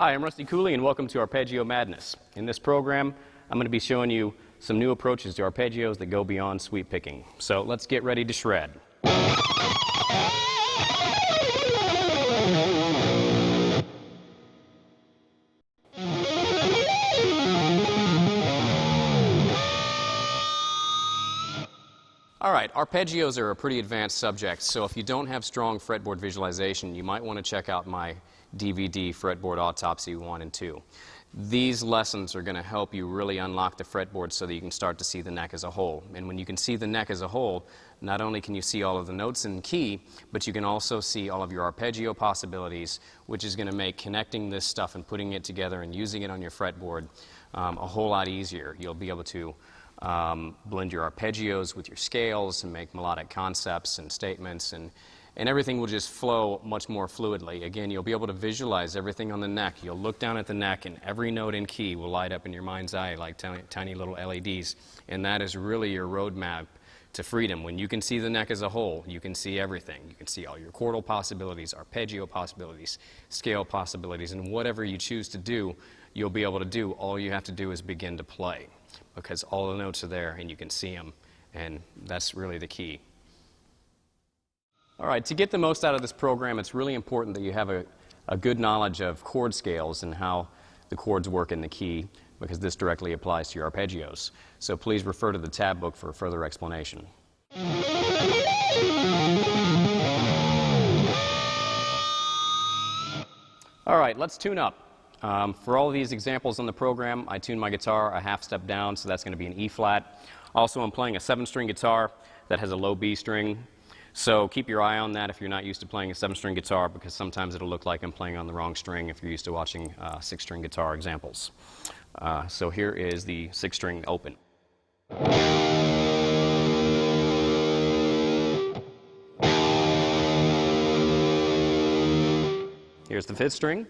Hi, I'm Rusty Cooley, and welcome to Arpeggio Madness. In this program, I'm going to be showing you some new approaches to arpeggios that go beyond sweep picking. So let's get ready to shred. All right, arpeggios are a pretty advanced subject, so if you don't have strong fretboard visualization, you might want to check out my DVD, Fretboard Autopsy 1 and 2. These lessons are going to help you really unlock the fretboard so that you can start to see the neck as a whole. And when you can see the neck as a whole, not only can you see all of the notes in key, but you can also see all of your arpeggio possibilities, which is going to make connecting this stuff and putting it together and using it on your fretboard a whole lot easier. You'll be able to blend your arpeggios with your scales and make melodic concepts and statements, and everything will just flow much more fluidly. Again, you'll be able to visualize everything on the neck. You'll look down at the neck and every note in key will light up in your mind's eye like tiny little LEDs, and that is really your roadmap to freedom. When you can see the neck as a whole, you can see everything. You can see all your chordal possibilities, arpeggio possibilities, scale possibilities, and whatever you choose to do, you'll be able to do. All you have to do is begin to play, because all the notes are there and you can see them, and that's really the key. All right, to get the most out of this program, it's really important that you have a good knowledge of chord scales and how the chords work in the key, because this directly applies to your arpeggios. So please refer to the tab book for further explanation. All right, let's tune up. For all of these examples on the program, I tune my guitar a half step down, so that's going to be an E flat. Also, I'm playing a 7-string guitar that has a low B string. So keep your eye on that if you're not used to playing a 7-string guitar, because sometimes it'll look like I'm playing on the wrong string if you're used to watching 6-string guitar examples. So here is the 6-string open. Here's the 5th string.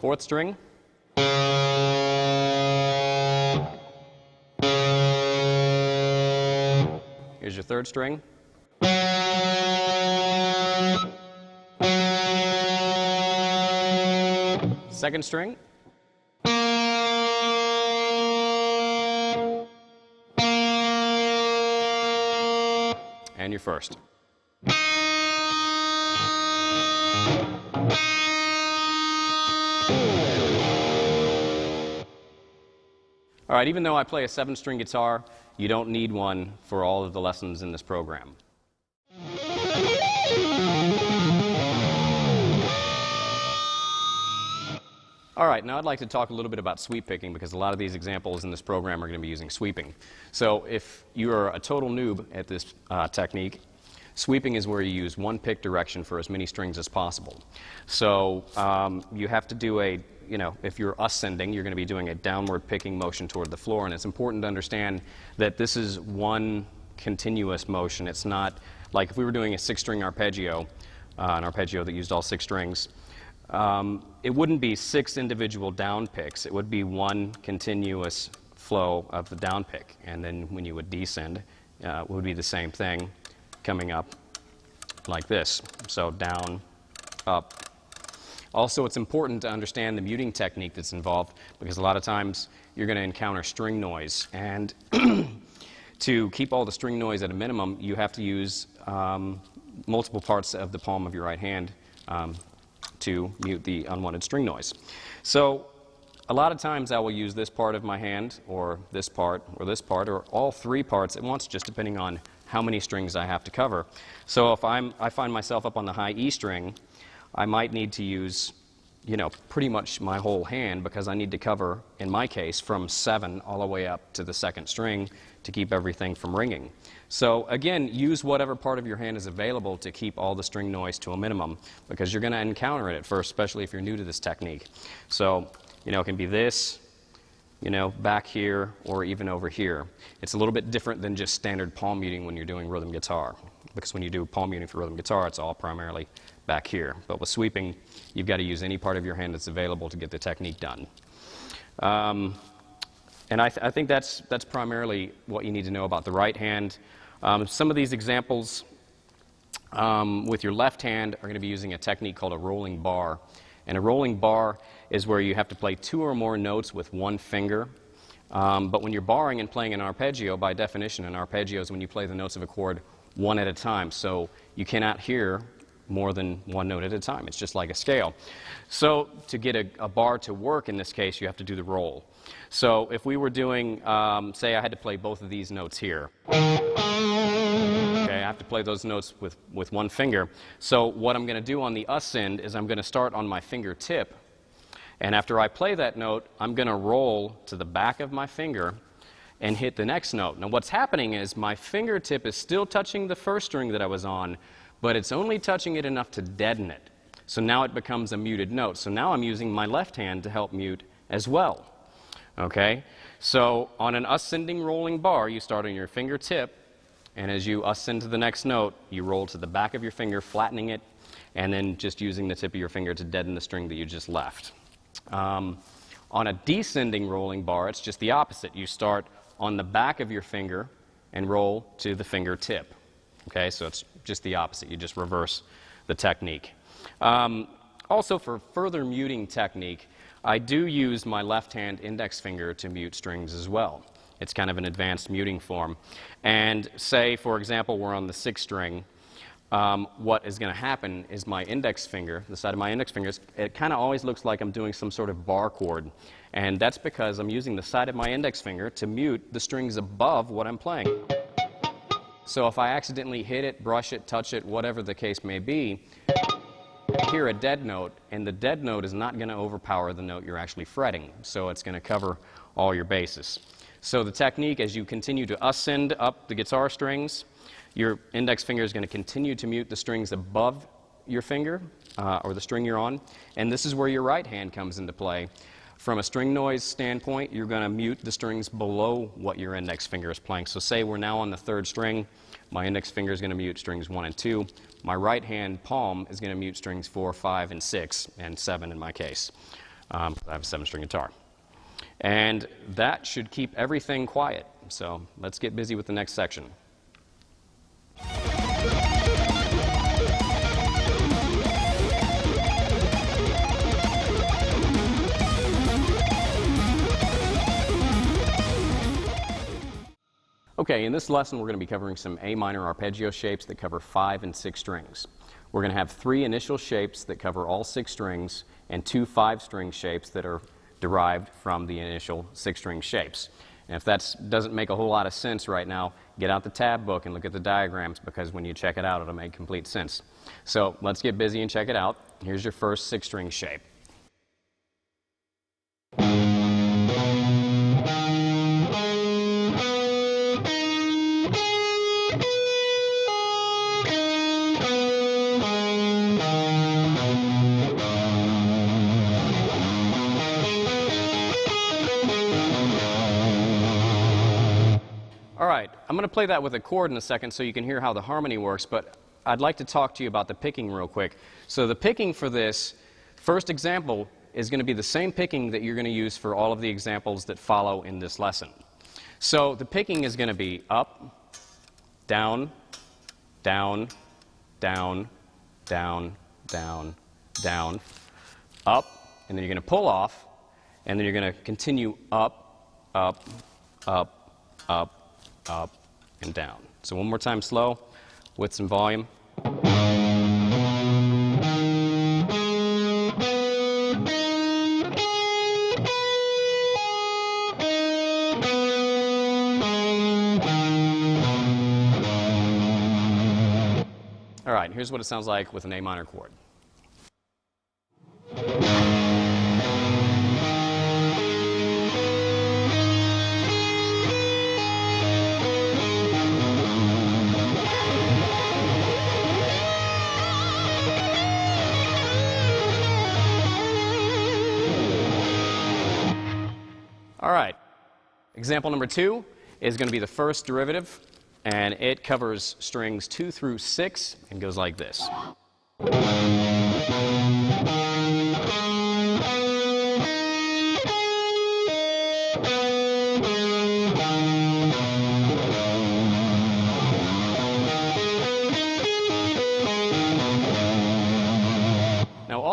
Fourth string. Here's your 3rd string. Second string. And your 1st. All right, even though I play a 7-string guitar, you don't need one for all of the lessons in this program. All right, now I'd like to talk a little bit about sweep picking, because a lot of these examples in this program are going to be using sweeping. So if you are a total noob at this technique, sweeping is where you use one pick direction for as many strings as possible. So you have to do if you're ascending, you're going to be doing a downward picking motion toward the floor, and it's important to understand that this is one continuous motion. It's not like if we were doing a 6-string arpeggio, an arpeggio that used all 6 strings, it wouldn't be 6 individual down picks. It would be one continuous flow of the down pick, and then when you would descend, it would be the same thing, coming up like this. So down, up. Also, it's important to understand the muting technique that's involved, because a lot of times you're going to encounter string noise, and to keep all the string noise at a minimum, you have to use multiple parts of the palm of your right hand to mute the unwanted string noise. So a lot of times I will use this part of my hand, or this part, or all 3 parts at once, just depending on how many strings I have to cover. So if I find myself up on the high E string, I might need to use, pretty much my whole hand, because I need to cover, in my case, from 7 all the way up to the 2nd string to keep everything from ringing. So again, use whatever part of your hand is available to keep all the string noise to a minimum, because you're going to encounter it at first, especially if you're new to this technique. So, it can be this, back here, or even over here. It's a little bit different than just standard palm muting when you're doing rhythm guitar, because when you do palm muting for rhythm guitar, it's all primarily back here. But with sweeping, you've got to use any part of your hand that's available to get the technique done. And I think that's primarily what you need to know about the right hand. Some of these examples with your left hand are going to be using a technique called a rolling bar. And a rolling bar is where you have to play 2 or more notes with one finger. But when you're barring and playing an arpeggio, by definition, an arpeggio is when you play the notes of a chord one at a time. So you cannot hear more than one note at a time. It's just like a scale. So to get a bar to work in this case, you have to do the roll. So if we were doing, say I had to play both of these notes here. Okay, I have to play those notes with one finger. So what I'm going to do on the ascend is I'm going to start on my fingertip. And after I play that note, I'm going to roll to the back of my finger and hit the next note. Now what's happening is my fingertip is still touching the first string that I was on, but it's only touching it enough to deaden it. So now it becomes a muted note. So now I'm using my left hand to help mute as well. Okay? So on an ascending rolling bar, you start on your fingertip, and as you ascend to the next note, you roll to the back of your finger, flattening it, and then just using the tip of your finger to deaden the string that you just left. On a descending rolling bar, it's just the opposite. You start on the back of your finger and roll to the fingertip. Okay, so it's just the opposite. You just reverse the technique. Also, for further muting technique, I do use my left-hand index finger to mute strings as well. It's kind of an advanced muting form. And say, for example, we're on the 6th string. What is going to happen is my index finger, the side of my index finger, it kind of always looks like I'm doing some sort of bar chord. And that's because I'm using the side of my index finger to mute the strings above what I'm playing. So if I accidentally hit it, brush it, touch it, whatever the case may be, hear a dead note, and the dead note is not going to overpower the note you're actually fretting. So it's going to cover all your bases. So the technique, as you continue to ascend up the guitar strings, your index finger is going to continue to mute the strings above your finger, or the string you're on, and this is where your right hand comes into play. From a string noise standpoint, you're going to mute the strings below what your index finger is playing. So say we're now on the 3rd string, my index finger is going to mute strings 1 and 2, my right hand palm is going to mute strings 4, 5, and 6, and 7 in my case. I have a 7-string guitar. And that should keep everything quiet. So let's get busy with the next section. Okay, in this lesson we're going to be covering some A minor arpeggio shapes that cover 5 and 6 strings. We're going to have 3 initial shapes that cover all 6 strings and 2 5-string shapes that are derived from the initial 6-string shapes. And if that doesn't make a whole lot of sense right now, get out the tab book and look at the diagrams, because when you check it out, it'll make complete sense. So let's get busy and check it out. Here's your first 6-string shape. All right, I'm going to play that with a chord in a second so you can hear how the harmony works, but I'd like to talk to you about the picking real quick. So the picking for this first example is going to be the same picking that you're going to use for all of the examples that follow in this lesson. So the picking is going to be up, down, down, down, down, down, down, up, and then you're going to pull off, and then you're going to continue up, up, up, up, up, and down. So one more time slow with some volume. All right, here's what it sounds like with an A minor chord. All right, example number 2 is going to be the first derivative, and it covers strings 2 through 6 and goes like this.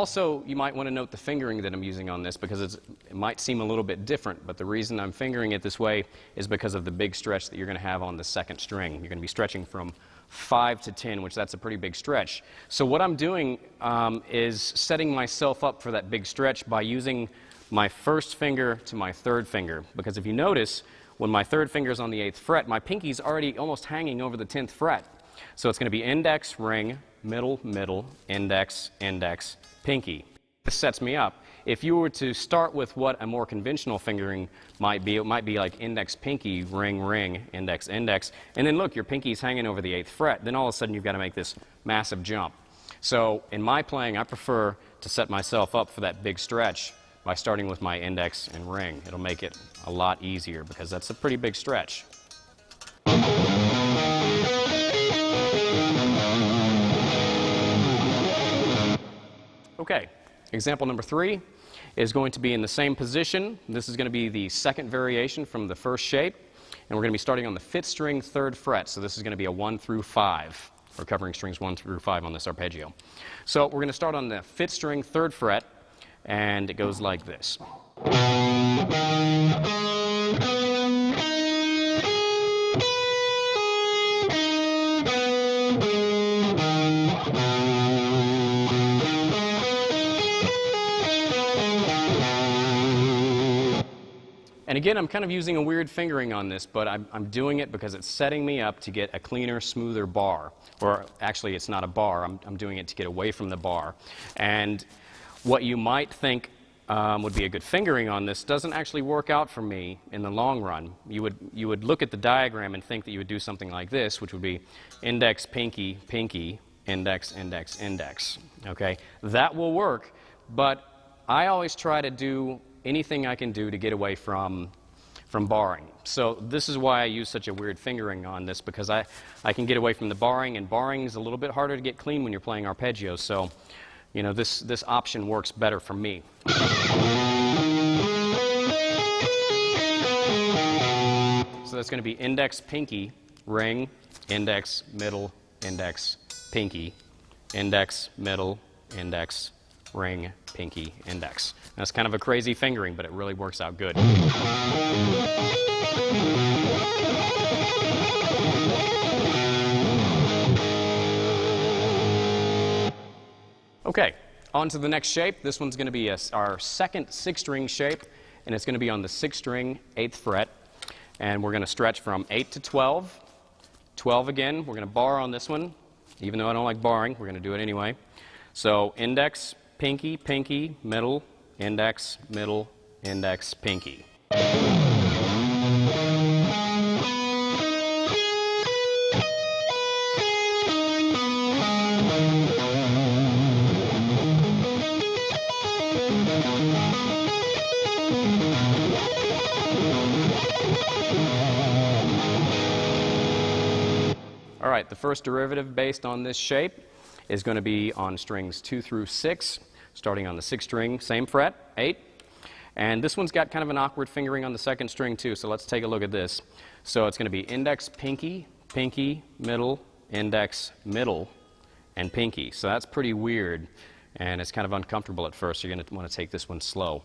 also, you might want to note the fingering that I'm using on this because it might seem a little bit different, but the reason I'm fingering it this way is because of the big stretch that you're going to have on the second string. You're going to be stretching from 5 to 10, which that's a pretty big stretch. So what I'm doing is setting myself up for that big stretch by using my first finger to my third finger, because if you notice, when my third finger is on the 8th fret, my pinky's already almost hanging over the 10th fret. So it's going to be index, ring, middle, middle, index, index, pinky. This sets me up. If you were to start with what a more conventional fingering might be, it might be like index, pinky, ring, ring, index, index, and then look, your pinky's hanging over the 8th fret. Then all of a sudden you've got to make this massive jump. So in my playing, I prefer to set myself up for that big stretch by starting with my index and ring. It'll make it a lot easier because that's a pretty big stretch. Okay, example number 3 is going to be in the same position. This is going to be the second variation from the first shape, and we're going to be starting on the 5th string, 3rd fret. So this is going to be a 1 through 5. We're covering strings 1 through 5 on this arpeggio. So we're going to start on the 5th string, 3rd fret, and it goes like this. And again, I'm kind of using a weird fingering on this, but I'm doing it because it's setting me up to get a cleaner, smoother bar. Or actually, it's not a bar. I'm doing it to get away from the bar. And what you might think would be a good fingering on this doesn't actually work out for me in the long run. You would look at the diagram and think that you would do something like this, which would be index, pinky, pinky, index, index, index. Okay? That will work, but I always try to do anything I can do to get away from barring. So this is why I use such a weird fingering on this, because I can get away from the barring, and barring is a little bit harder to get clean when you're playing arpeggios. So, you know, this option works better for me. So that's going to be index, pinky, ring, index, middle, index, pinky, index, middle, index, ring, pinky, index. That's kind of a crazy fingering, but it really works out good. Okay, on to the next shape. This one's going to be our second 6-string shape, and it's going to be on the 6th string, 8th fret. And we're going to stretch from 8 to 12. 12 again. We're going to bar on this one. Even though I don't like barring, we're going to do it anyway. So index, pinky, pinky, middle, index, middle, index, pinky. All right, the first derivative based on this shape is going to be on strings 2 through 6, starting on the 6th string, same fret, 8. And this one's got kind of an awkward fingering on the 2nd string too, so let's take a look at this. So it's going to be index, pinky, pinky, middle, index, middle, and pinky. So that's pretty weird, and it's kind of uncomfortable at first. You're going to want to take this one slow.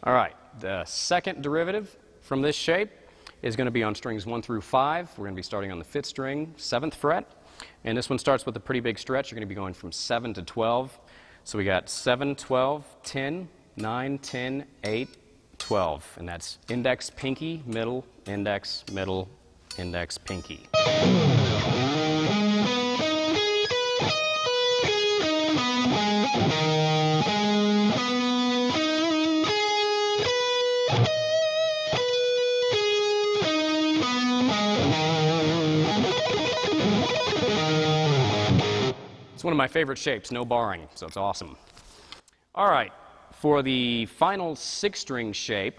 All right, the second derivative from this shape is going to be on strings 1 through 5. We're going to be starting on the 5th string, 7th fret. And this one starts with a pretty big stretch. You're going to be going from 7 to 12. So we got 7, 12, 10, 9, 10, 8, 12. And that's index, pinky, middle, index, middle, index, pinky. It's one of my favorite shapes, no barring, so it's awesome. All right, for the final 6-string shape,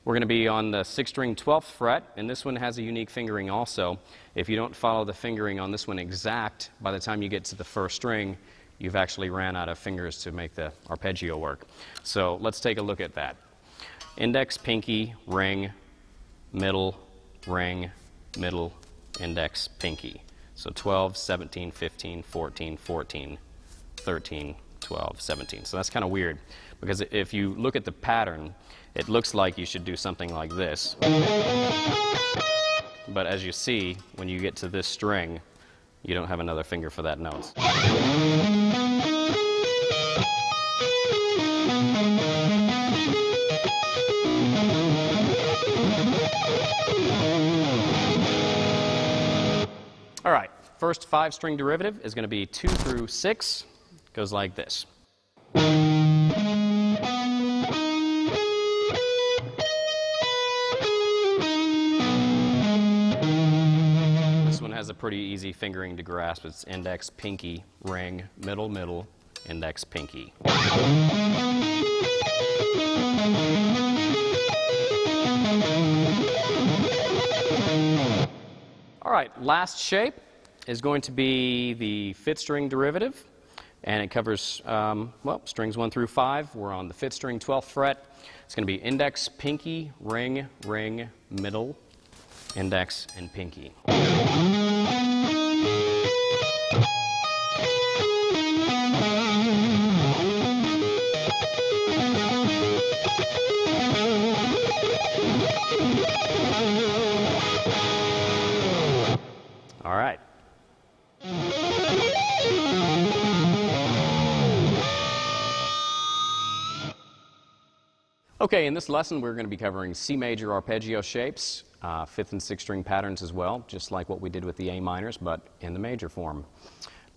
We're going to be on the 6th string 12th fret, and this one has a unique fingering also. If you don't follow the fingering on this one exact, by the time you get to the 1st string, you've actually ran out of fingers to make the arpeggio work. So let's take a look at that. Index, pinky, ring, middle, ring, middle, index, pinky. So 12, 17, 15, 14, 14, 13, 12, 17. So that's kind of weird, because if you look at the pattern, it looks like you should do something like this. But as you see, when you get to this string, you don't have another finger for that note. All right, first 5-string derivative is going to be 2 through 6. Goes like this. This one has a pretty easy fingering to grasp. It's index, pinky, ring, middle, middle, index, pinky. All right, last shape is going to be the 5th string derivative, and it covers, strings 1 through 5. We're on the 5th string 12th fret. It's going to be index, pinky, ring, ring, middle, index, and pinky. All right. Okay, in this lesson we're going to be covering C major arpeggio shapes, 5th and 6th string patterns as well, just like what we did with the A minors, but in the major form.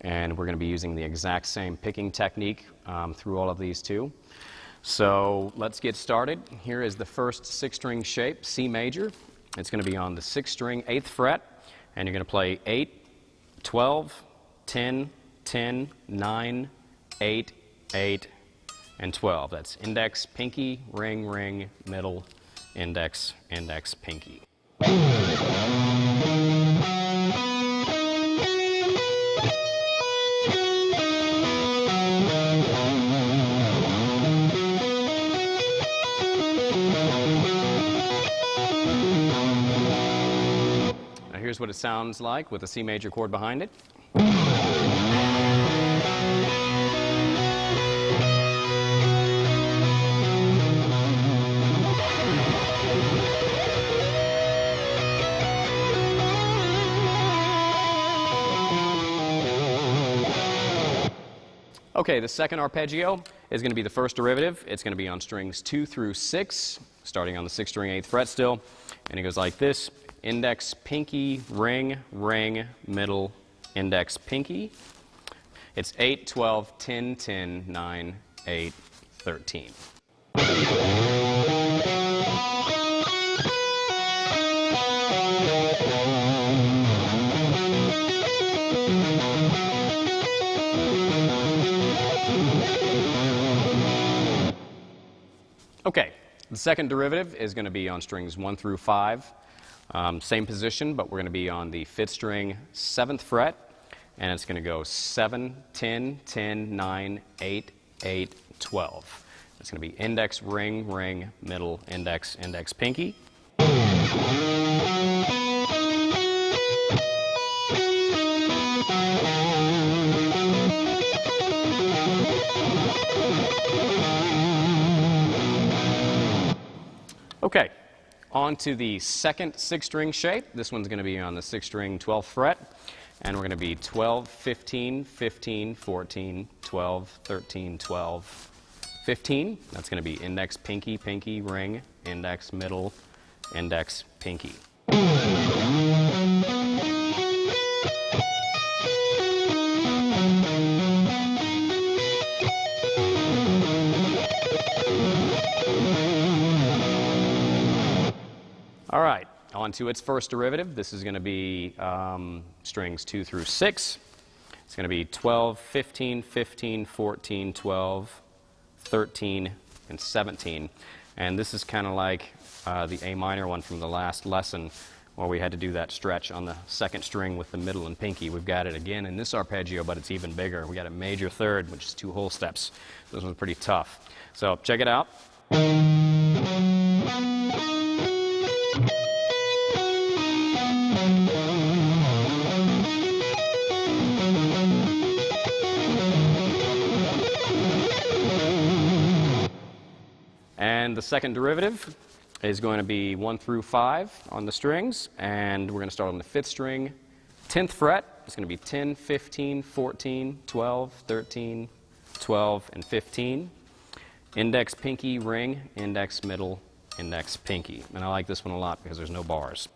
And we're going to be using the exact same picking technique through all of these too. So let's get started. Here is the first 6th string shape, C major. It's going to be on the 6th string 8th fret, and you're going to play 8, 12, 10, 10, 9, 8, 8, and 12. That's index, pinky, ring, ring, middle, index, index, pinky. Now here's what it sounds like with a C major chord behind it. Okay, the second arpeggio is going to be the first derivative. It's going to be on strings 2 through 6, starting on the 6th string 8th fret still. And it goes like this: index, pinky, ring, ring, middle, index, pinky. It's 8, 12, 10, 10, 9, 8, 13. Okay, the second derivative is going to be on strings 1 through 5. Same position, but we're going to be on the 5th string 7th fret, and it's going to go 7, 10, 10, 9, 8, 8, 12. It's going to be index, ring, ring, middle, index, index, pinky. Okay, on to the second 6th string shape. This one's going to be on the 6th string 12th fret, and we're going to be 12, 15, 15, 14, 12, 13, 12, 15. That's going to be index, pinky, pinky, ring, index, middle, index, pinky. All right, on to its first derivative. This is going to be strings 2 through 6. It's going to be 12, 15, 15, 14, 12, 13, and 17. And this is kind of like the A minor one from the last lesson, where we had to do that stretch on the second string with the middle and pinky. We've got it again in this arpeggio, but it's even bigger. We got a major third, which is 2 whole steps. This one's pretty tough. So check it out. And the second derivative is going to be 1 through 5 on the strings, and we're going to start on the 5th string, 10th fret. It's going to be 10, 15, 14, 12, 13, 12, and 15. Index, pinky, ring, index, middle, index, pinky. And I like this one a lot because there's no bars.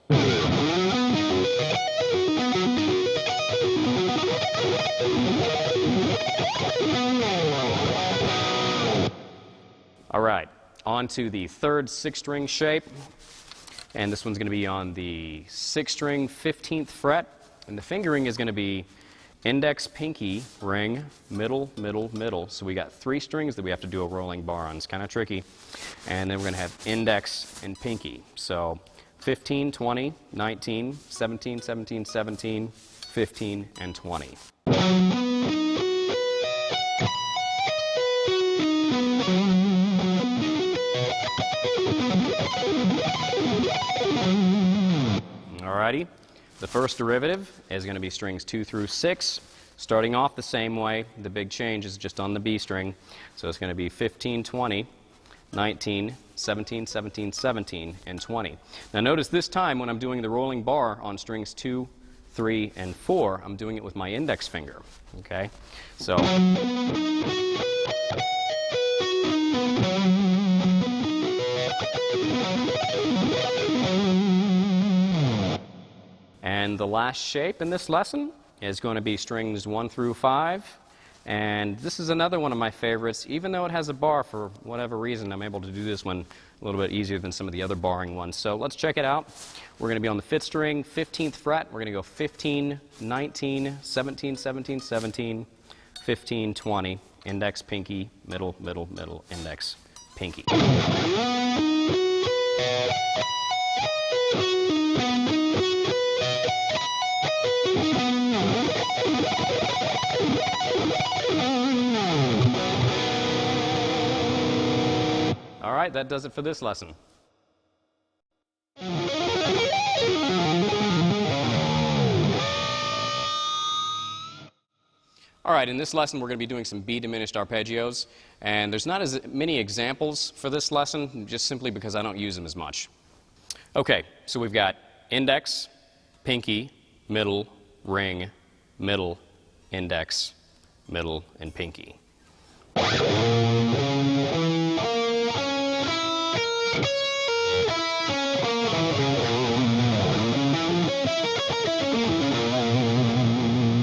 All right. On to the third 6-string shape, and this one's going to be on the 6th string, 15th fret, and the fingering is going to be index, pinky, ring, middle, middle, middle. So we got 3 strings that we have to do a rolling bar on. It's kind of tricky. And then we're going to have index and pinky. So 15, 20, 19, 17, 17, 17, 15, and 20. Alrighty, the first derivative is going to be strings 2 through 6, starting off the same way. The big change is just on the B string. So it's going to be 15, 20, 19, 17, 17, 17, and 20. Now notice this time when I'm doing the rolling bar on strings 2, 3, and 4, I'm doing it with my index finger. Okay, so. And the last shape in this lesson is going to be strings 1 through 5. And this is another one of my favorites. Even though it has a bar, for whatever reason, I'm able to do this one a little bit easier than some of the other barring ones. So let's check it out. We're going to be on the 5th string, 15th fret. We're going to go 15, 19, 17, 17, 17, 15, 20, index, pinky, middle, middle, middle, index, pinky. All right, that does it for this lesson. All right, in this lesson we're going to be doing some B diminished arpeggios, and there's not as many examples for this lesson, just simply because I don't use them as much. Okay, so we've got index, pinky, middle, ring, middle, index, middle, and pinky.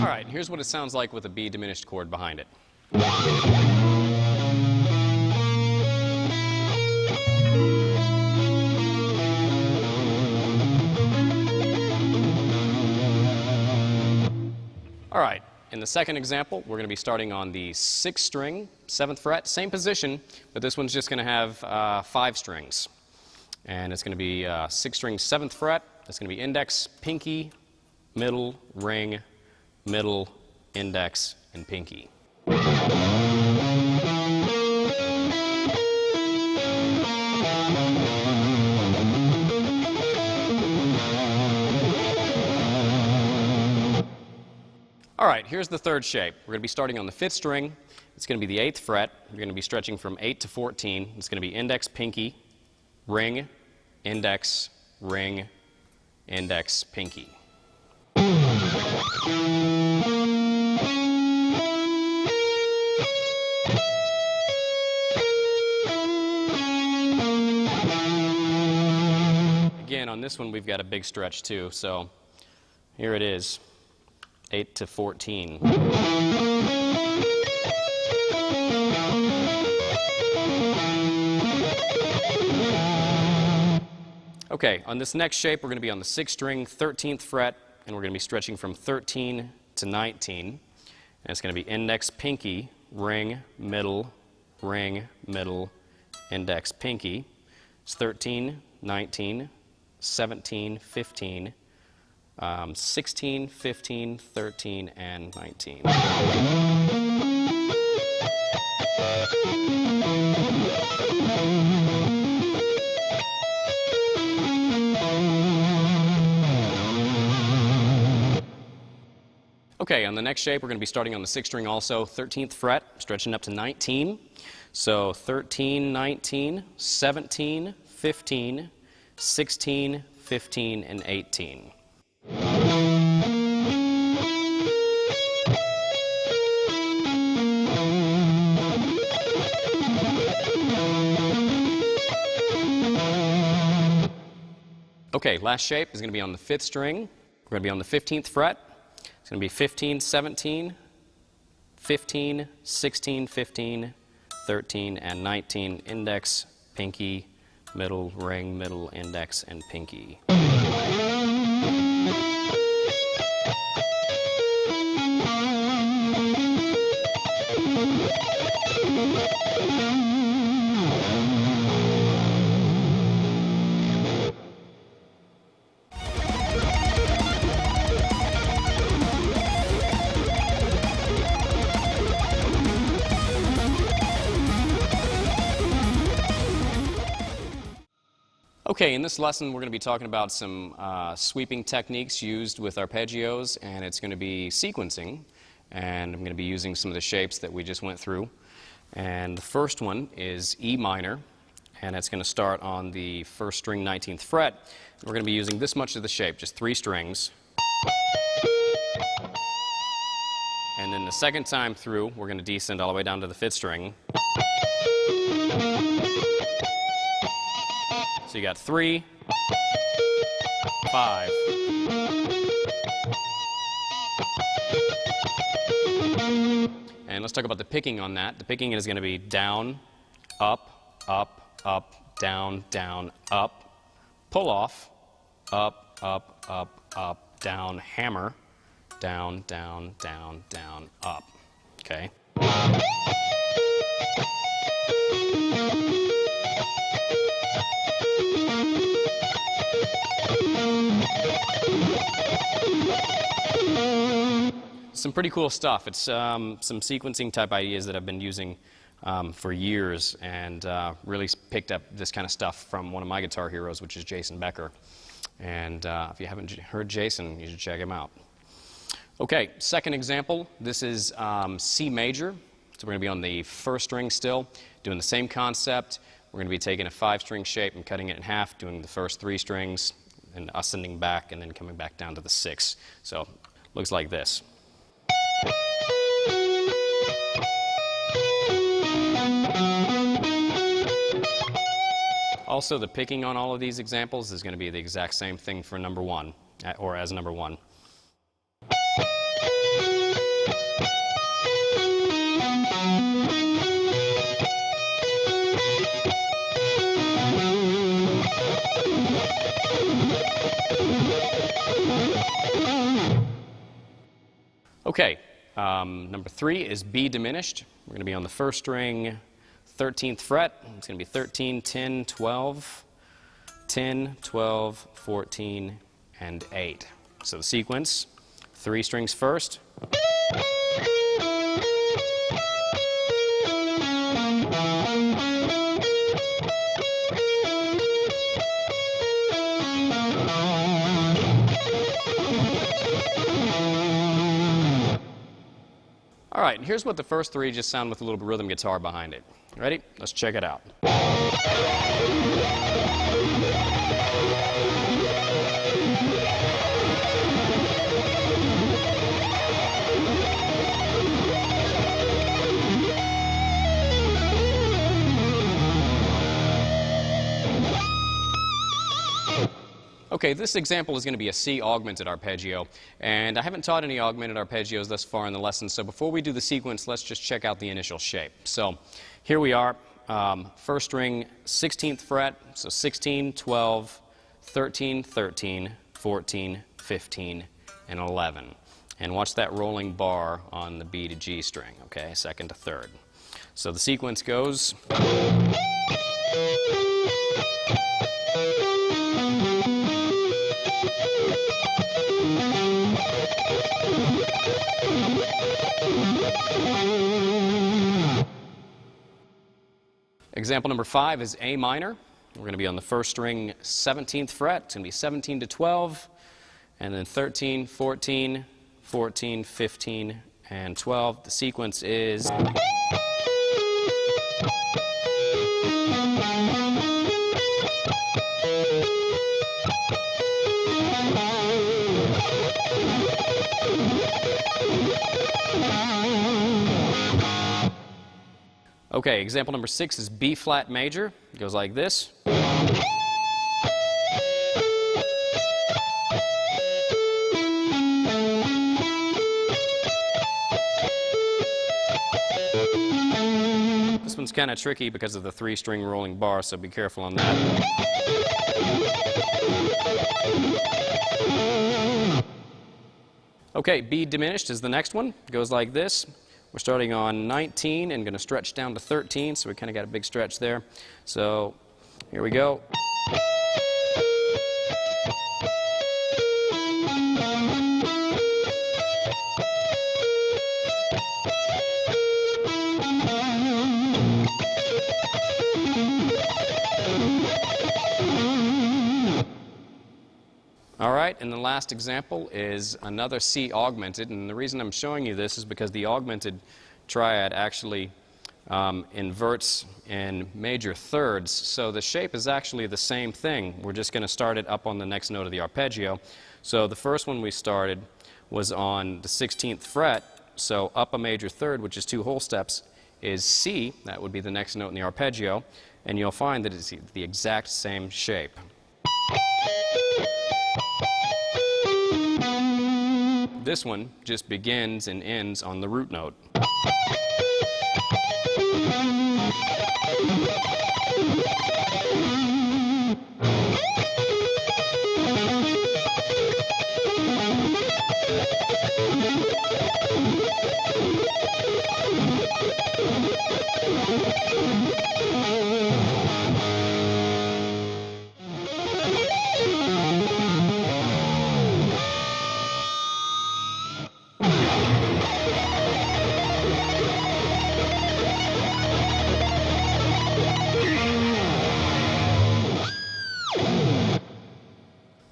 All right, here's what it sounds like with a B diminished chord behind it. All right, in the second example, we're going to be starting on the 6th string, 7th fret, same position, but this one's just going to have 5 strings. And it's going to be 6th string, 7th fret. It's going to be index, pinky, middle, ring, middle, index, and pinky. All right, here's the third shape. We're going to be starting on the 5th string. It's going to be the 8th fret. We're going to be stretching from 8 to 14. It's going to be index, pinky, ring, index, ring, index, pinky. Again, on this one we've got a big stretch too, so here it is, 8 to 14. Okay, on this next shape we're going to be on the 6th string, 13th fret, and we're going to be stretching from 13 to 19. And it's going to be index, pinky, ring, middle, index, pinky. It's 13, 19, 17, 15, 16, 15, 13, and 19. Okay, on the next shape, we're going to be starting on the 6th string also, 13th fret, stretching up to 19. So 13, 19, 17, 15, 16, 15, and 18. Okay, last shape is going to be on the 5th string. We're going to be on the 15th fret. It's going to be 15, 17, 15, 16, 15, 13, and 19. Index, pinky, middle, ring, middle, index, and pinky. Okay, in this lesson we're going to be talking about some sweeping techniques used with arpeggios, and it's going to be sequencing, and I'm going to be using some of the shapes that we just went through. And the first one is E minor, and it's going to start on the 1st string 19th fret. We're going to be using this much of the shape, just 3 strings. And then the second time through, we're going to descend all the way down to the 5th string. So you got 3, 5. And let's talk about the picking on that. The picking is going to be down, up, up, up, down, down, up, pull off, up, up, up, up, down, hammer, down, down, down, down, up. Okay? Some pretty cool stuff. It's some sequencing type ideas that I've been using for years, and really picked up this kind of stuff from one of my guitar heroes, which is Jason Becker. And if you haven't heard Jason, you should check him out. Okay, second example. This is C major. So we're going to be on the 1st string still, doing the same concept. We're going to be taking a 5-string shape and cutting it in half, doing the first 3 strings, and ascending back, and then coming back down to the 6. So looks like this. Also, the picking on all of these examples is going to be the exact same thing for number 1, or as number 1. Okay, number 3 is B diminished. We're going to be on the 1st string, 13th fret. It's going to be 13, 10, 12, 10, 12, 14, and 8. So the sequence, 3 strings first. All right, here's what the first 3 just sound with a little rhythm guitar behind it. Ready? Let's check it out. Okay, this example is going to be a C augmented arpeggio, and I haven't taught any augmented arpeggios thus far in the lesson, so before we do the sequence, let's just check out the initial shape. So here we are, 1st string, 16th fret, so 16, 12, 13, 13, 14, 15, and 11. And watch that rolling bar on the B to G string, okay, 2nd to 3rd. So the sequence goes... Example number 5 is A minor. We're going to be on the first string, 17th fret. It's going to be 17 to 12, and then 13, 14, 14, 15, and 12. The sequence is... Okay, example number 6 is B flat major. It goes like this. This one's kind of tricky because of the 3-string rolling bar, so be careful on that. Okay, B diminished is the next one. It goes like this. We're starting on 19 and going to stretch down to 13, so we kind of got a big stretch there. So here we go. All right, and the last example is another C augmented, and the reason I'm showing you this is because the augmented triad actually inverts in major thirds, so the shape is actually the same thing. We're just going to start it up on the next note of the arpeggio. So the first one we started was on the 16th fret, so up a major third, which is 2 whole steps, is C. That would be the next note in the arpeggio, and you'll find that it's the exact same shape. This one just begins and ends on the root note.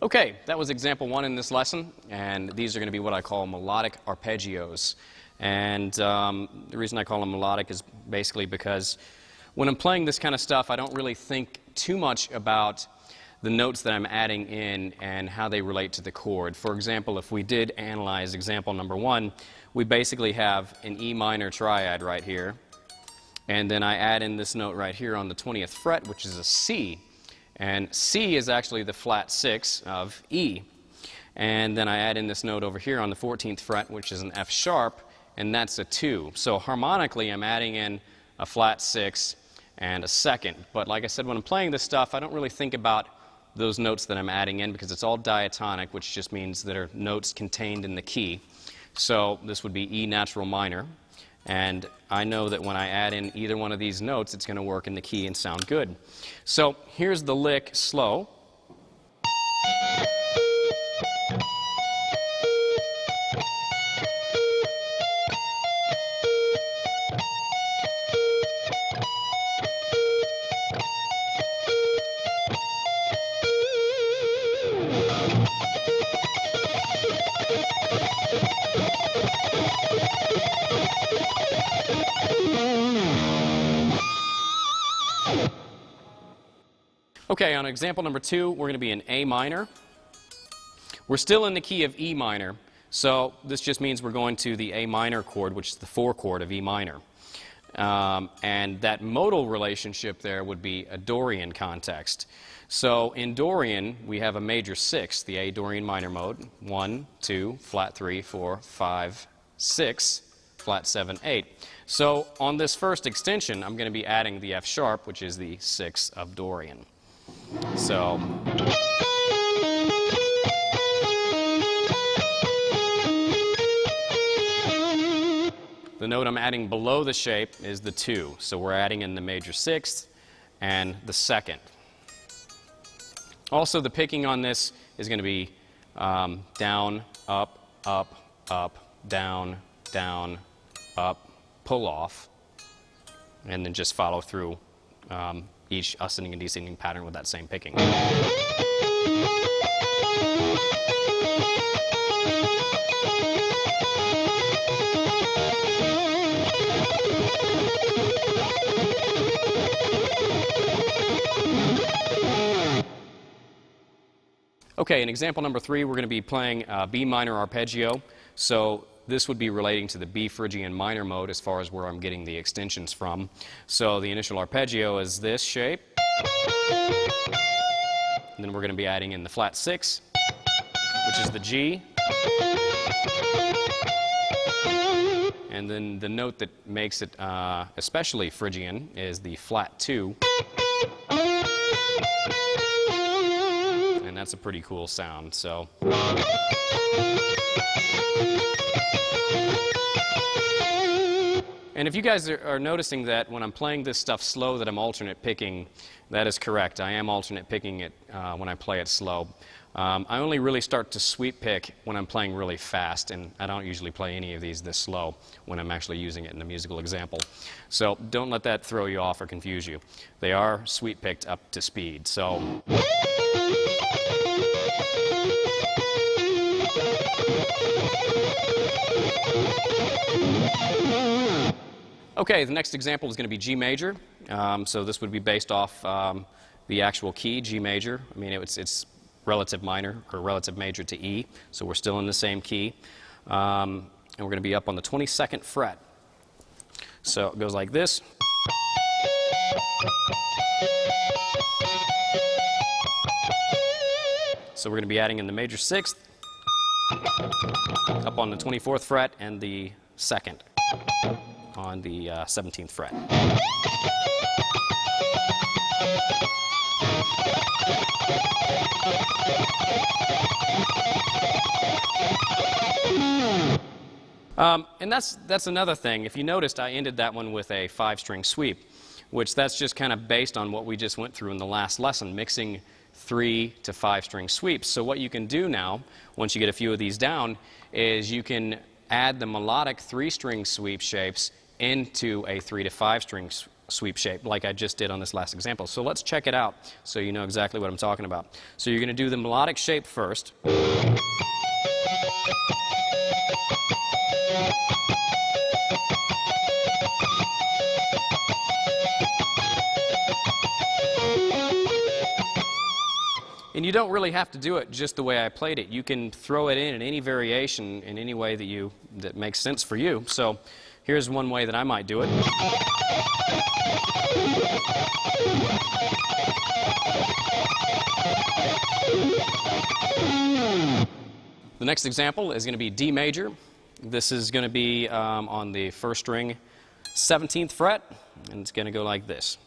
Okay, that was example 1 in this lesson, and these are going to be what I call melodic arpeggios. And the reason I call them melodic is basically because when I'm playing this kind of stuff, I don't really think too much about the notes that I'm adding in and how they relate to the chord. For example, if we did analyze example number 1, we basically have an E minor triad right here, and then I add in this note right here on the 20th fret, which is a C. And C is actually the flat 6 of E. And then I add in this note over here on the 14th fret, which is an F sharp, and that's a 2. So harmonically, I'm adding in a flat 6 and a second. But like I said, when I'm playing this stuff, I don't really think about those notes that I'm adding in because it's all diatonic, which just means that are notes contained in the key. So this would be E natural minor. And I know that when I add in either one of these notes, it's going to work in the key and sound good. So here's the lick slow. Okay, on example number 2, we're going to be in A minor. We're still in the key of E minor, so this just means we're going to the A minor chord, which is the 4 chord of E minor. And that modal relationship there would be a Dorian context. So in Dorian, we have a major 6, the A Dorian minor mode, 1, 2, flat 3, 4, 5, 6, flat 7, 8. So on this first extension, I'm going to be adding the F sharp, which is the 6 of Dorian. So the note I'm adding below the shape is the 2. So we're adding in the major 6th and the 2nd. Also, the picking on this is going to be down, up, up, up, down, down, up, pull off, and then just follow through each ascending and descending pattern with that same picking. Okay, in example number 3, we're going to be playing B minor arpeggio. So this would be relating to the B Phrygian minor mode as far as where I'm getting the extensions from. So the initial arpeggio is this shape. And then we're going to be adding in the flat 6, which is the G. And then the note that makes it especially Phrygian is the flat 2. And that's a pretty cool sound. So and if you guys are noticing that when I'm playing this stuff slow that I'm alternate picking, that is correct. I am alternate picking it when I play it slow. I only really start to sweep pick when I'm playing really fast, and I don't usually play any of these this slow when I'm actually using it in a musical example. So don't let that throw you off or confuse you. They are sweep picked up to speed. So okay, the next example is going to be G major. So this would be based off the actual key, G major. I mean, it's relative minor or relative major to E, so we're still in the same key. And we're going to be up on the 22nd fret. So it goes like this. So we're going to be adding in the major 6th, up on the 24th fret, and the 2nd on the 17th fret. And that's another thing. If you noticed, I ended that one with a 5-string sweep, which that's just kind of based on what we just went through in the last lesson, mixing 3 to 5-string sweeps. So what you can do now, once you get a few of these down, is you can add the melodic 3-string sweep shapes into a 3 to 5-string sweep shape, like I just did on this last example. So let's check it out so you know exactly what I'm talking about. So you're going to do the melodic shape first. And you don't really have to do it just the way I played it. You can throw it in any variation in any way that makes sense for you. So here's one way that I might do it. The next example is going to be D major. This is going to be on the 1st string, 17th fret, and it's going to go like this.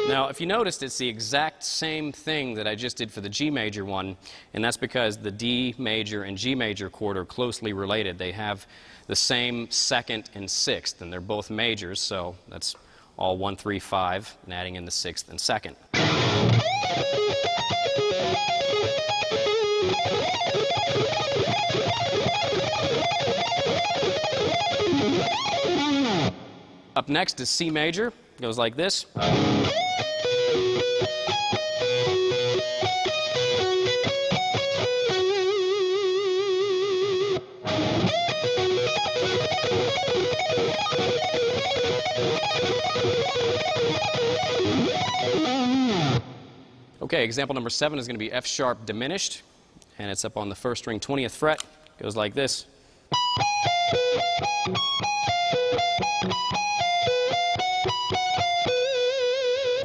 Now, if you noticed, it's the exact same thing that I just did for the G major one, and that's because the D major and G major chord are closely related. They have the same 2nd and 6th, and they're both majors, so that's all 1, 3, 5, and adding in the 6th and 2nd. Up next is C major. It goes like this. Okay, example number 7 is going to be F sharp diminished, and it's up on the 1st string, 20th fret. It goes like this.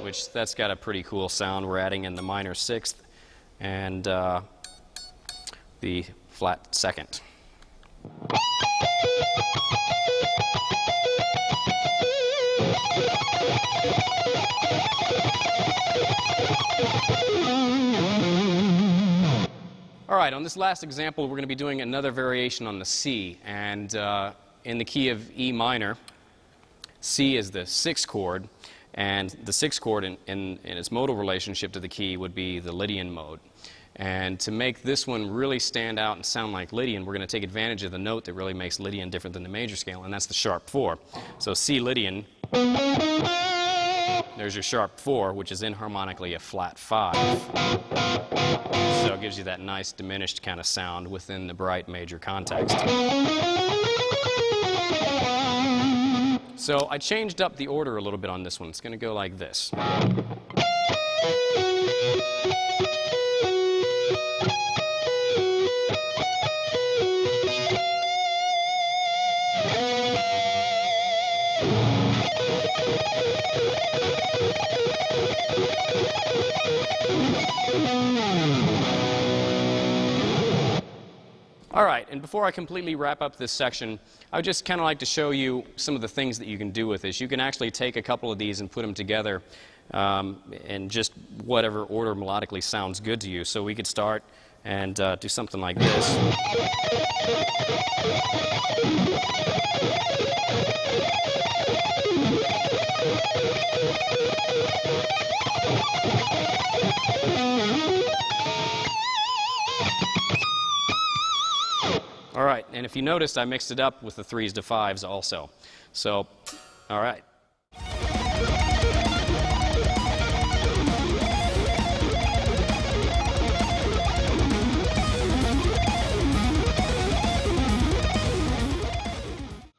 Which that's got a pretty cool sound. We're adding in the minor 6th and the flat 2nd. All right, on this last example, we're going to be doing another variation on the C, and in the key of E minor. C is the sixth chord, and the sixth chord in its modal relationship to the key would be the Lydian mode. And to make this one really stand out and sound like Lydian, we're going to take advantage of the note that really makes Lydian different than the major scale, and that's the sharp 4. So C Lydian, there's your sharp 4, which is inharmonically a flat 5. So it gives you that nice diminished kind of sound within the bright major context. So I changed up the order a little bit on this one. It's going to go like this. All right, and before I completely wrap up this section, I would just kind of like to show you some of the things that you can do with this. You can actually take a couple of these and put them together in just whatever order melodically sounds good to you. So we could start and do something like this. All right, and if you noticed, I mixed it up with the 3s to 5s also. So, all right.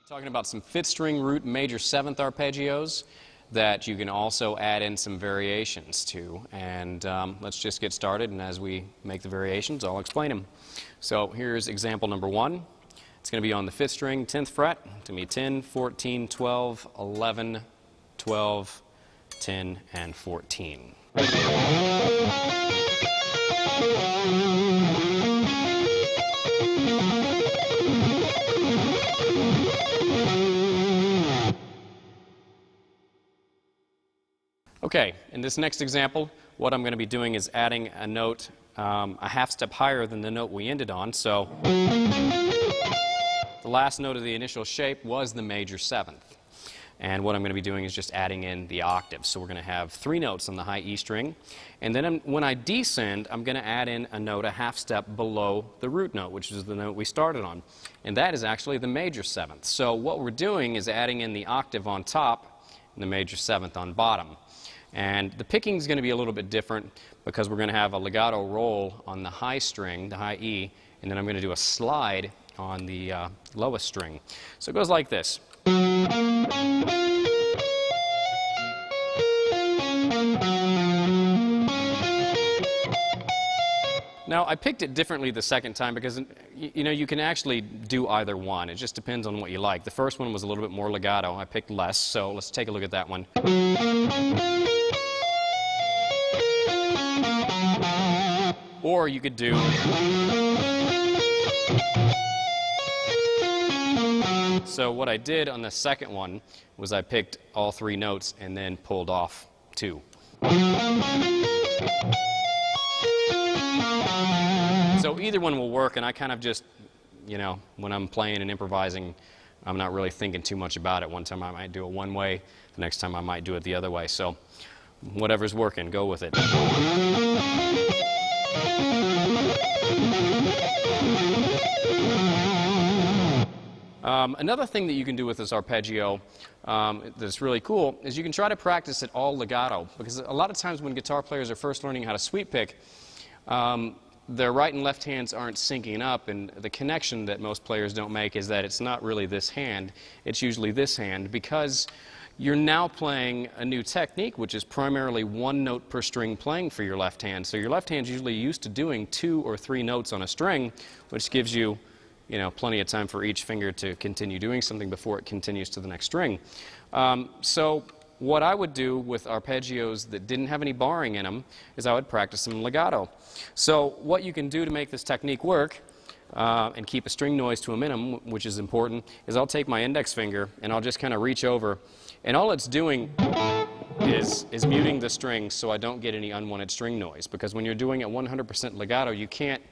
Talking about some fifth string root major 7th arpeggios that you can also add in some variations to. And let's just get started, and as we make the variations, I'll explain them. So here's example number 1. It's going to be on the 5th string, 10th fret. It's going to be 10, 14, 12, 11, 12, 10, and 14. Okay, in this next example, what I'm going to be doing is adding a note a half step higher than the note we ended on. So the last note of the initial shape was the major 7th. And what I'm going to be doing is just adding in the octaves. So we're going to have 3 notes on the high E string. And then when I descend, I'm going to add in a note a half step below the root note, which is the note we started on. And that is actually the major 7th. So what we're doing is adding in the octave on top and the major 7th on bottom. And the picking is going to be a little bit different because we're going to have a legato roll on the high string, the high E, and then I'm going to do a slide on the lowest string. So it goes like this. Now, I picked it differently the second time because, you know, you can actually do either one. It just depends on what you like. The first one was a little bit more legato. I picked less, so let's take a look at that one. Or you could do... So what I did on the second one was I picked all 3 notes and then pulled off 2. So either one will work, and I kind of just, you know, when I'm playing and improvising, I'm not really thinking too much about it. One time I might do it one way, the next time I might do it the other way. So whatever's working, go with it. Another thing that you can do with this arpeggio that's really cool is you can try to practice it all legato, because a lot of times when guitar players are first learning how to sweep pick, their right and left hands aren't syncing up, and the connection that most players don't make is that it's not really this hand, it's usually this hand, because you're now playing a new technique, which is primarily 1 note per string playing for your left hand. So your left hand's usually used to doing 2 or 3 notes on a string, which gives you, you know, plenty of time for each finger to continue doing something before it continues to the next string. So what I would do with arpeggios that didn't have any barring in them is I would practice them legato. So what you can do to make this technique work and keep a string noise to a minimum, which is important, is I'll take my index finger and I'll just kind of reach over, and all it's doing is muting the strings so I don't get any unwanted string noise, because when you're doing it 100% legato, you can't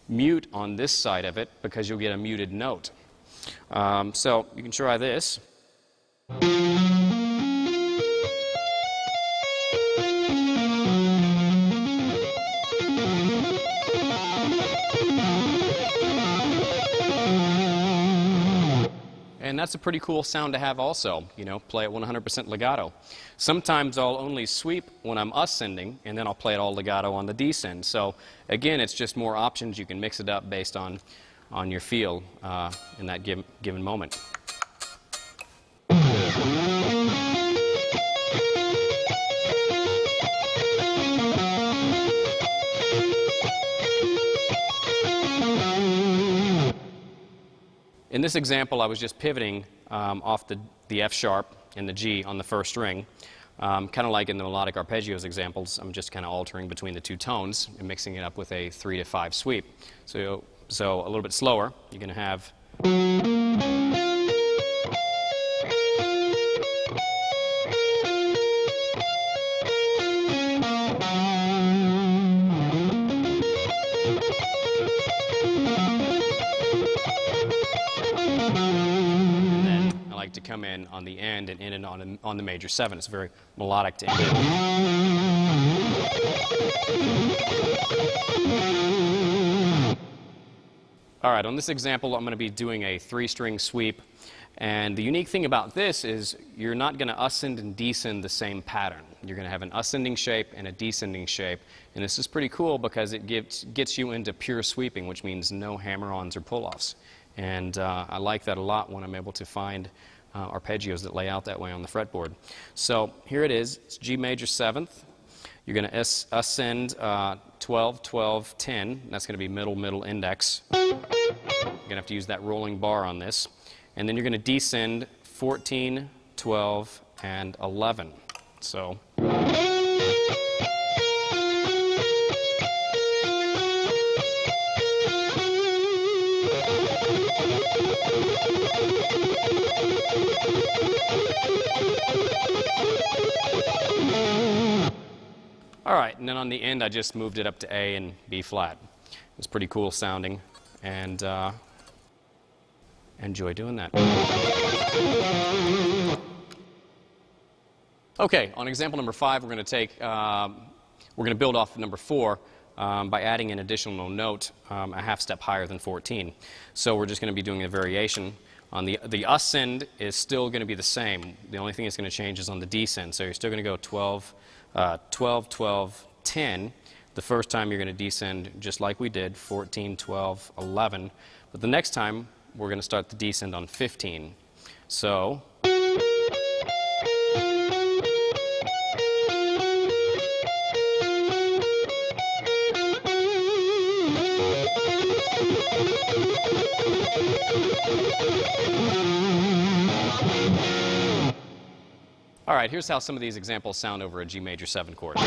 mute on this side of it because you'll get a muted note. So you can try this. And that's a pretty cool sound to have also, you know, play it 100% legato. Sometimes I'll only sweep when I'm ascending, and then I'll play it all legato on the descend. So again, it's just more options. You can mix it up based on your feel in that given moment. In this example, I was just pivoting off the F sharp and the G on the first string. Kind of like in the melodic arpeggios examples, I'm just kind of altering between the two tones and mixing it up with a 3 to 5 sweep. So a little bit slower, you're going to have. To come in on the end and in and on the major 7. It's very melodic to end it. All right, on this example, I'm going to be doing a 3-string sweep. And the unique thing about this is you're not going to ascend and descend the same pattern. You're going to have an ascending shape and a descending shape. And this is pretty cool because it gets you into pure sweeping, which means no hammer-ons or pull-offs. And I like that a lot when I'm able to find arpeggios that lay out that way on the fretboard. So here it is. It's G major 7th. You're going to ascend 12, 12, 10. That's going to be middle, middle, index. You're going to have to use that rolling bar on this. And then you're going to descend 14, 12, and 11. So. All right, and then on the end, I just moved it up to A and B flat. It's pretty cool sounding, and enjoy doing that. Okay, on example number 5, we're going to build off number 4 by adding an additional note a half step higher than 14. So we're just going to be doing a variation. On the ascend is still going to be the same. The only thing that's going to change is on the descend. So you're still going to go 12, 12, 12, 10. The first time you're going to descend just like we did, 14, 12, 11. But the next time we're going to start the descend on 15. So. All right, here's how some of these examples sound over a G major 7 chord.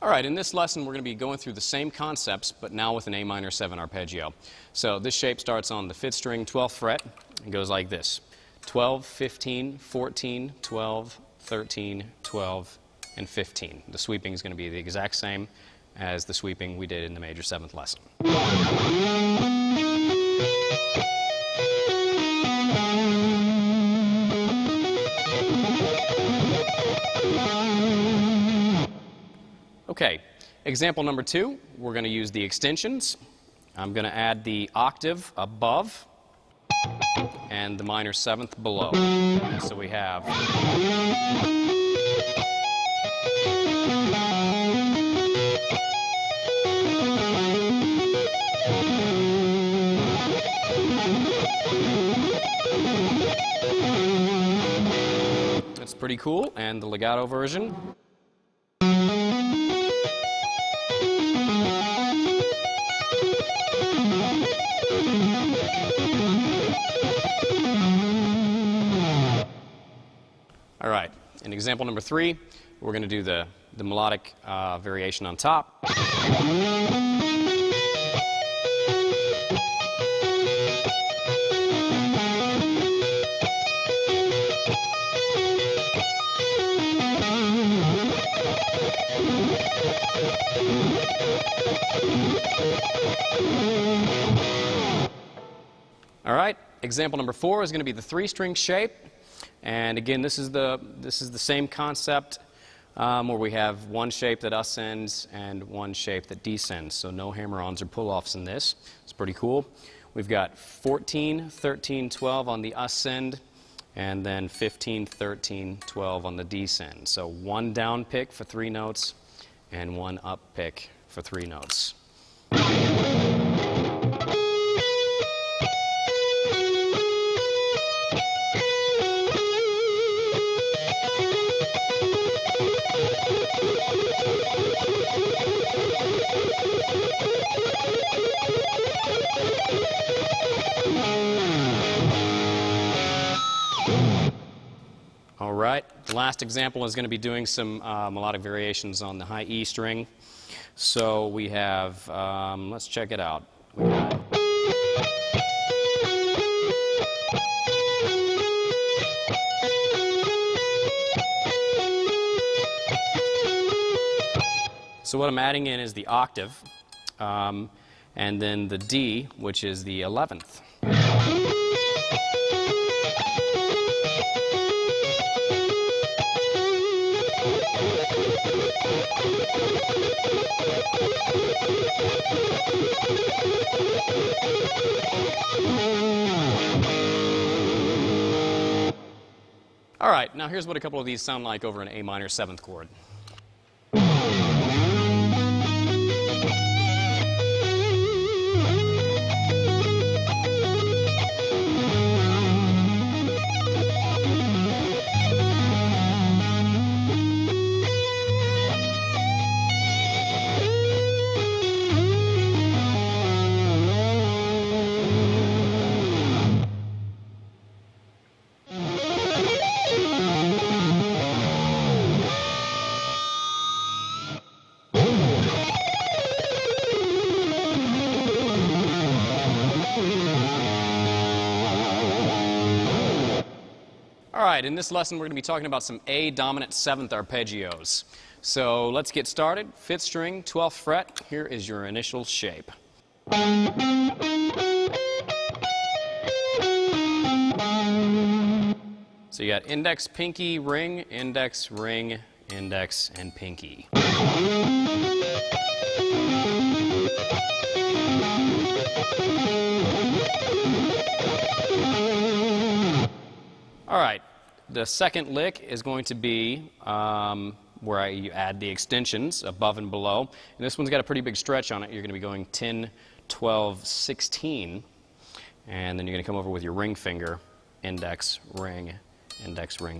All right, in this lesson we're going to be going through the same concepts, but now with an A minor 7 arpeggio. So this shape starts on the 5th string, 12th fret, and goes like this. 12, 15, 14, 12, 13, 12, and 15. The sweeping is going to be the exact same as the sweeping we did in the major 7th lesson. Okay, example number 2, we're going to use the extensions. I'm going to add the octave above and the minor 7th below. So we have. That's pretty cool, and the legato version. All right, in example number 3, we're going to do the melodic variation on top. All right, example number 4 is going to be the 3-string shape. And again, this is the same concept where we have one shape that ascends and one shape that descends. So no hammer-ons or pull-offs in this. It's pretty cool. We've got 14, 13, 12 on the ascend, and then 15, 13, 12 on the descend. So one down pick for 3 notes and one up pick for 3 notes. All right, the last example is going to be doing some melodic variations on the high E string. So we have, let's check it out. We got so what I'm adding in is the octave, and then the D, which is the 11th. All right, now here's what a couple of these sound like over an A minor 7th chord. All right, in this lesson we're going to be talking about some A dominant 7th arpeggios. So let's get started. 5th string, 12th fret. Here is your initial shape. So you got index, pinky, ring, index, ring, index, and pinky. All right, the second lick is going to be where you add the extensions above and below. And this one's got a pretty big stretch on it. You're going to be going 10, 12, 16. And then you're going to come over with your ring finger, index, ring,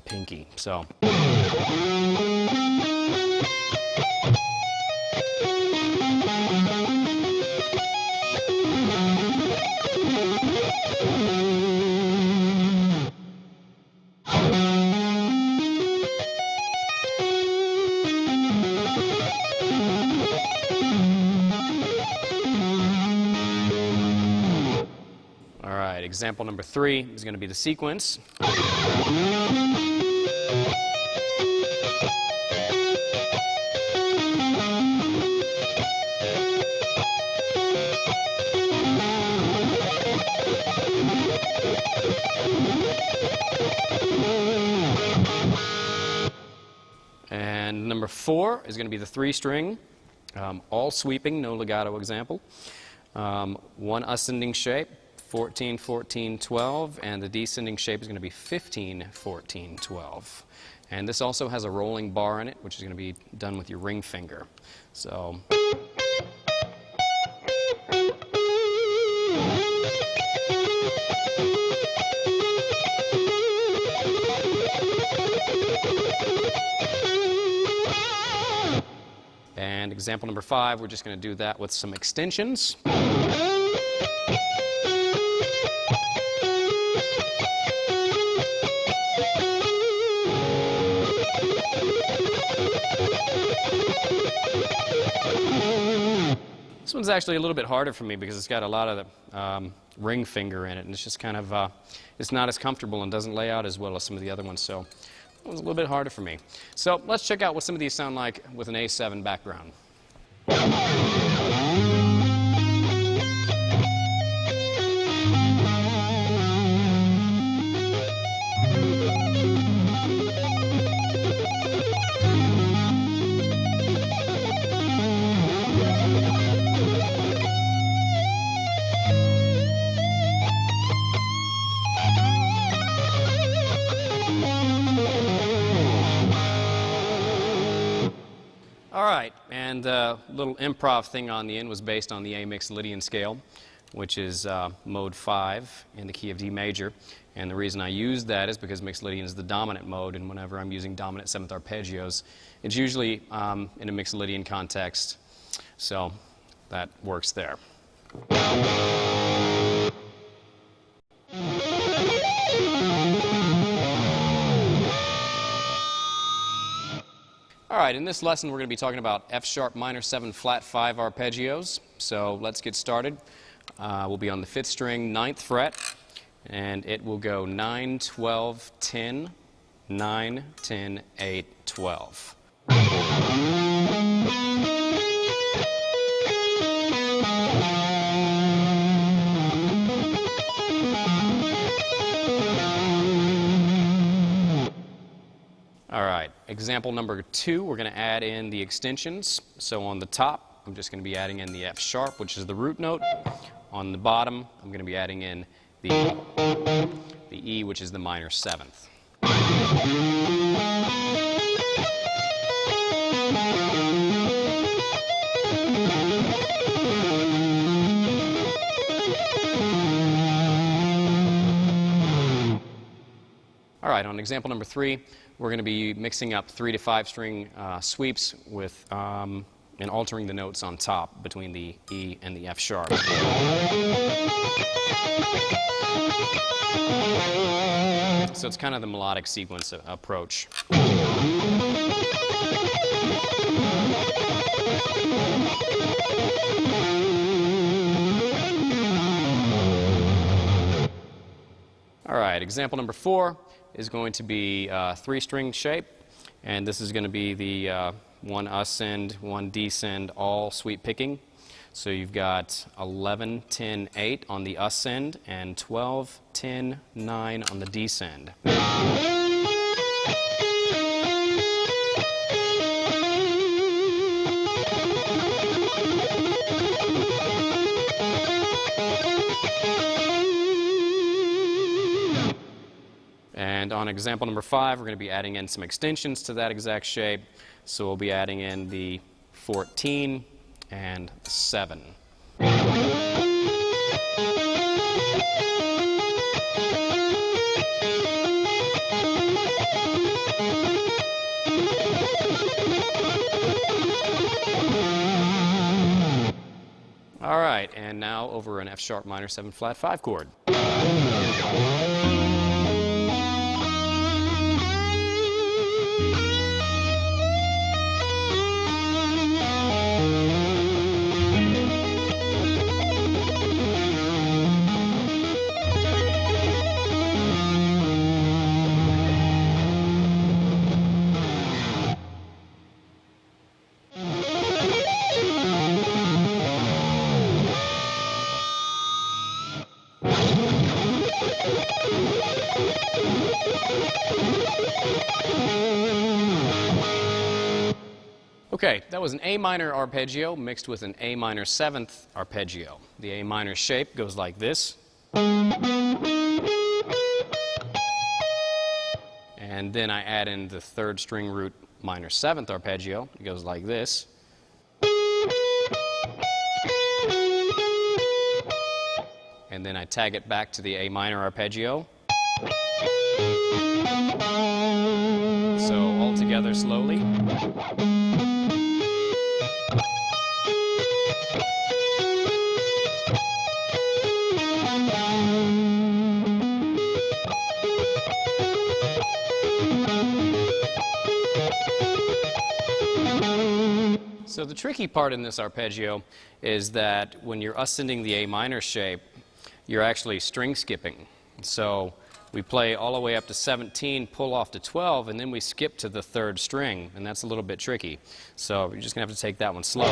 pinky. So. Example number 3 is going to be the sequence. And number 4 is going to be the 3-string, all sweeping, no legato example. One ascending shape. 14, 14, 12, and the descending shape is going to be 15, 14, 12. And this also has a rolling bar in it, which is going to be done with your ring finger. So. And example number 5, we're just going to do that with some extensions. This one's actually a little bit harder for me because it's got a lot of the ring finger in it, and it's just kind of, it's not as comfortable and doesn't lay out as well as some of the other ones, so it was a little bit harder for me. So let's check out what some of these sound like with an A7 background. All right, and a little improv thing on the end was based on the A Mixolydian scale, which is mode 5 in the key of D major. And the reason I use that is because Mixolydian is the dominant mode, and whenever I'm using dominant 7th arpeggios, it's usually in a Mixolydian context. So that works there. All right, in this lesson we're going to be talking about F sharp minor 7 flat 5 arpeggios. So let's get started. We'll be on the 5th string, 9th fret, and it will go 9, 12, 10, 9, 10, 8, 12. All right, example number 2, we're going to add in the extensions. So on the top, I'm just going to be adding in the F sharp, which is the root note. On the bottom, I'm going to be adding in the E, which is the minor 7th. All right, on example number 3, we're going to be mixing up 3 to 5 string sweeps with and altering the notes on top between the E and the F sharp. So it's kind of the melodic sequence approach. All right, example number 4 is going to be a 3-string shape, and this is going to be the 1 ascend, 1 descend, all sweep picking. So you've got 11, 10, 8 on the ascend, and 12, 10, 9 on the descend. And on example number 5, we're going to be adding in some extensions to that exact shape. So we'll be adding in the 14 and 7. All right, and now over an F sharp minor 7 flat 5 chord. Okay, that was an A minor arpeggio mixed with an A minor 7th arpeggio. The A minor shape goes like this. And then I add in the 3rd string root minor 7th arpeggio. It goes like this. And then I tag it back to the A minor arpeggio. So all together slowly. So the tricky part in this arpeggio is that when you're ascending the A minor shape, you're actually string skipping. So we play all the way up to 17, pull off to 12, and then we skip to the third string, and that's a little bit tricky. So you're just going to have to take that one slow.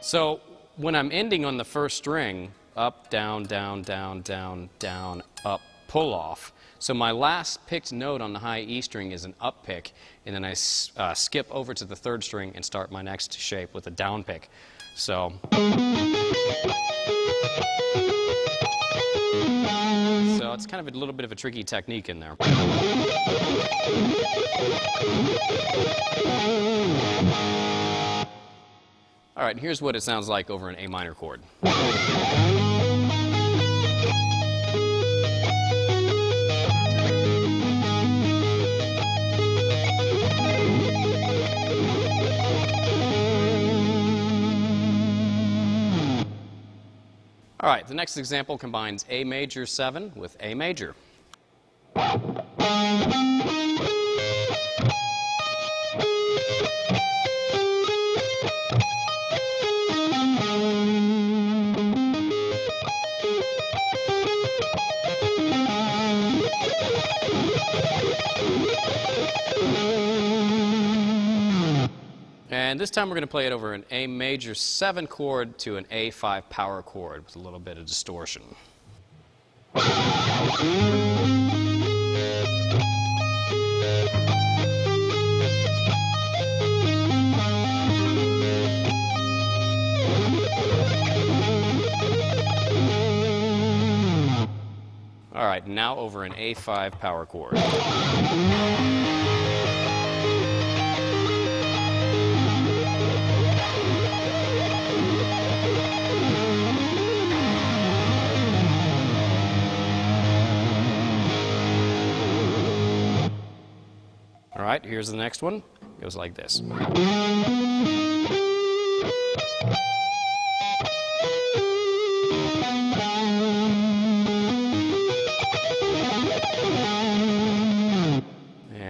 So when I'm ending on the first string, up, down, down, down, down, down, up, pull off. So my last picked note on the high E string is an up pick, and then I skip over to the third string and start my next shape with a down pick. So it's kind of a little bit of a tricky technique in there. All right, here's what it sounds like over an A minor chord. All right, the next example combines A major 7 with A major. And this time we're going to play it over an A major 7 chord to an A5 power chord with a little bit of distortion. All right, now over an A5 power chord. All right, here's the next one. It goes like this. And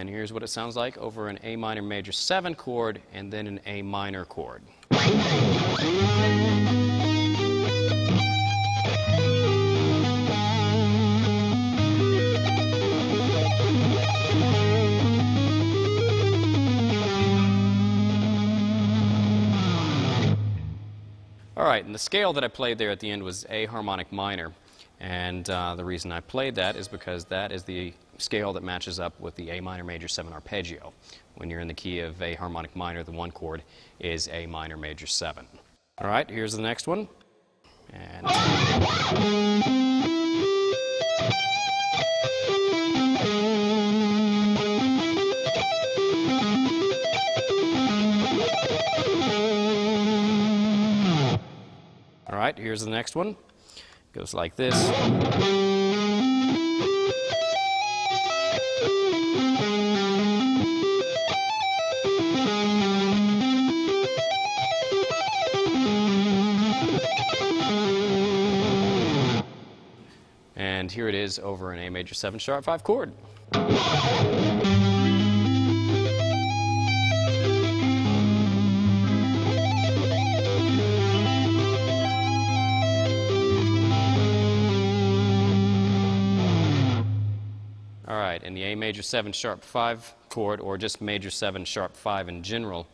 here's what it sounds like over an A minor major 7 chord and then an A minor chord. All right, and the scale that I played there at the end was A harmonic minor, and the reason I played that is because that is the scale that matches up with the A minor major 7 arpeggio. When you're in the key of A harmonic minor, the 1 chord is A minor major 7. All right, here's the next one. And all right, here's the next one. It goes like this. And here it is over an A major 7 sharp 5 chord. All right, and the A major 7 sharp 5 chord, or just major 7 sharp 5 in general,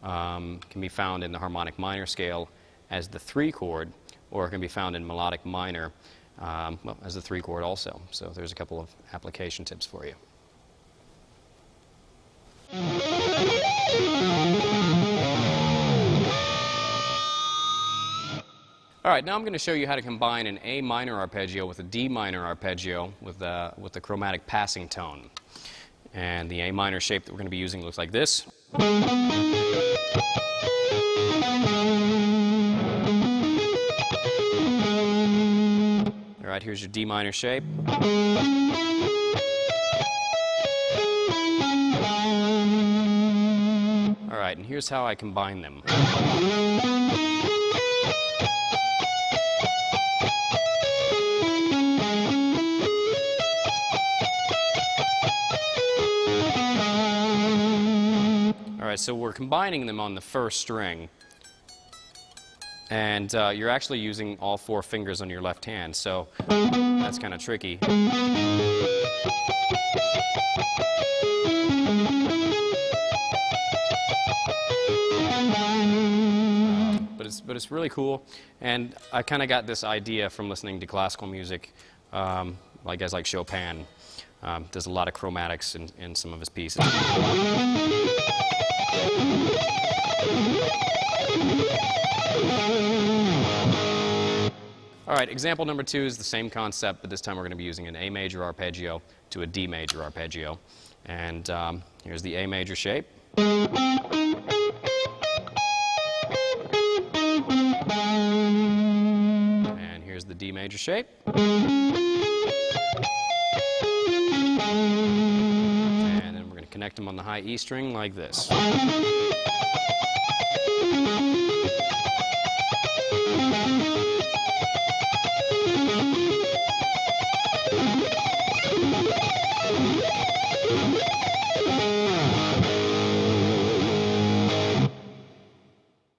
can be found in the harmonic minor scale as the 3 chord, or it can be found in melodic minor as the 3 chord also. So there's a couple of application tips for you. All right, now I'm going to show you how to combine an A minor arpeggio with a D minor arpeggio with the chromatic passing tone. And the A minor shape that we're going to be using looks like this. All right, here's your D minor shape. All right, and here's how I combine them. All right, so we're combining them on the first string. And you're actually using all 4 fingers on your left hand, so that's kind of tricky. But it's really cool, and I kind of got this idea from listening to classical music, like guys like Chopin. Does a lot of chromatics in some of his pieces. All right, example number 2 is the same concept, but this time we're going to be using an A major arpeggio to a D major arpeggio. And here's the A major shape. And here's the D major shape. And then we're going to connect them on the high E string like this.